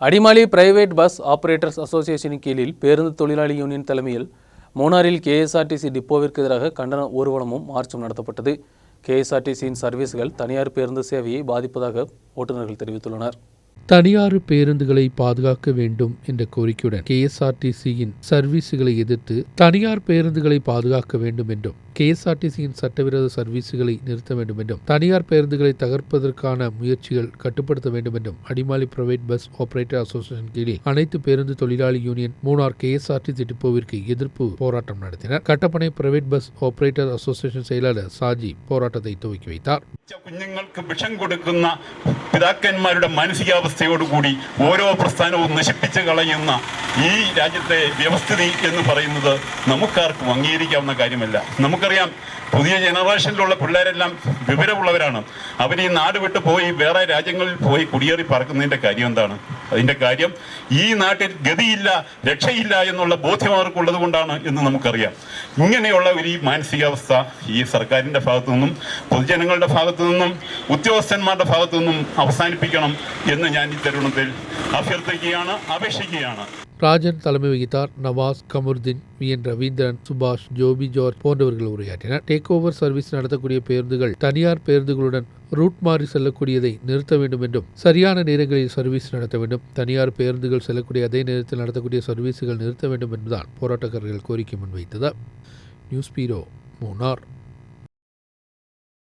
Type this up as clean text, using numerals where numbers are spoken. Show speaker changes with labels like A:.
A: Adimali private bus operators அசோசியேஷனின் கீழில் பேருந்து தொழிலாளி union தலைமையில் மூணாறில் கேஎஸ்ஆர்டிசி டிப்போவிற்கு எதிராக கண்டன ஊர்வலமும் மார்ச்சும் நடத்தப்பட்டது. கேஎஸ்ஆர்டிசியின் சர்வீஸ்கள் தனியார் பேருந்து சேவையை பாதிப்பதாக ஓட்டுநர்கள் தெரிவித்துள்ளனர்.
B: தனியார் பேருந்துகளை பாதுகாக்க வேண்டும் என்ற கோரிக்கையுடன் கேஎஸ்ஆர்டிசியின் சர்வீசுகளை எதிர்த்து தனியார் பேருந்துகளை பாதுகாக்க வேண்டும் என்றும் கேஎஸ்ஆர்டிசியின் சட்டவிரோத சர்வீசுகளை நிறுத்த வேண்டும் என்றும் தனியார் பேருந்துகளை தகர்ப்பதற்கான முயற்சிகள் கட்டுப்படுத்த வேண்டும் என்றும் Adimali private bus operator association கீழில் அனைத்து பேருந்து தொழிலாளி யூனியன் மூணார் கேஎஸ்ஆர்டிசி டிப்போவிற்கு எதிர்ப்பு போராட்டம் நடத்தினர். Kattappana private bus operator association செயலாளர் சாஜி போராட்டத்தை துவக்கி வைத்தார்.
C: കുഞ്ഞുങ്ങൾക്ക് വിഷം കൊടുക്കുന്ന പിതാക്കന്മാരുടെ മാനസികാവസ്ഥയോടുകൂടി ഓരോ പ്രസ്ഥാനവും നശിപ്പിച്ച് കളയുന്ന ഈ രാജ്യത്തെ വ്യവസ്ഥിതി എന്ന് പറയുന്നത് നമുക്കാർക്കും അംഗീകരിക്കാവുന്ന കാര്യമല്ല. നമുക്കറിയാം, പുതിയ ജനറേഷനിലുള്ള പിള്ളേരെല്ലാം വിവരമുള്ളവരാണ്. അവർ ഈ നാട് വിട്ട് പോയി വേറെ രാജ്യങ്ങളിൽ പോയി കുടിയേറി പറക്കുന്നതിൻ്റെ കാര്യം എന്താണ്? അതിൻ്റെ കാര്യം ഈ നാട്ടിൽ ഗതിയില്ല, രക്ഷയില്ല എന്നുള്ള ബോധ്യം അവർക്കുള്ളത് കൊണ്ടാണ് എന്ന് നമുക്കറിയാം. ഇങ്ങനെയുള്ള ഒരു മാനസികാവസ്ഥ ഈ സർക്കാരിൻ്റെ ഭാഗത്തു നിന്നും പൊതുജനങ്ങളുടെ ഭാഗത്തു നിന്നും ഉദ്യോഗസ്ഥന്മാരുടെ ഭാഗത്തു നിന്നും അവസാനിപ്പിക്കണം എന്ന് ഞാൻ ഈ തരുണത്തിൽ അഭ്യർത്ഥിക്കുകയാണ്, അപേക്ഷിക്കുകയാണ്.
B: ராஜன் தலைமை வகித்தார். நவாஸ், கமருதீன், வி.என். ரவீந்திரன், சுபாஷ், ஜோபி ஜார்ஜ் போன்றவர்கள் உரையாற்றினர். டேக் ஓவர் சர்வீஸ் நடத்தக்கூடிய பேருந்துகள் தனியார் பேருந்துகளுடன் ரூட் மாறி செல்லக்கூடியதை நிறுத்த வேண்டும் என்றும் சரியான நேரங்களில் சர்வீஸ் நடத்த வேண்டும். தனியார் பேருந்துகள் செல்லக்கூடிய அதே நேரத்தில் நடத்தக்கூடிய சர்வீசுகள் நிறுத்த வேண்டும் என்பதால் போராட்டக்காரர்கள் கோரிக்கை முன்வைத்தது. நியூஸ் பீரோ, மூணார்.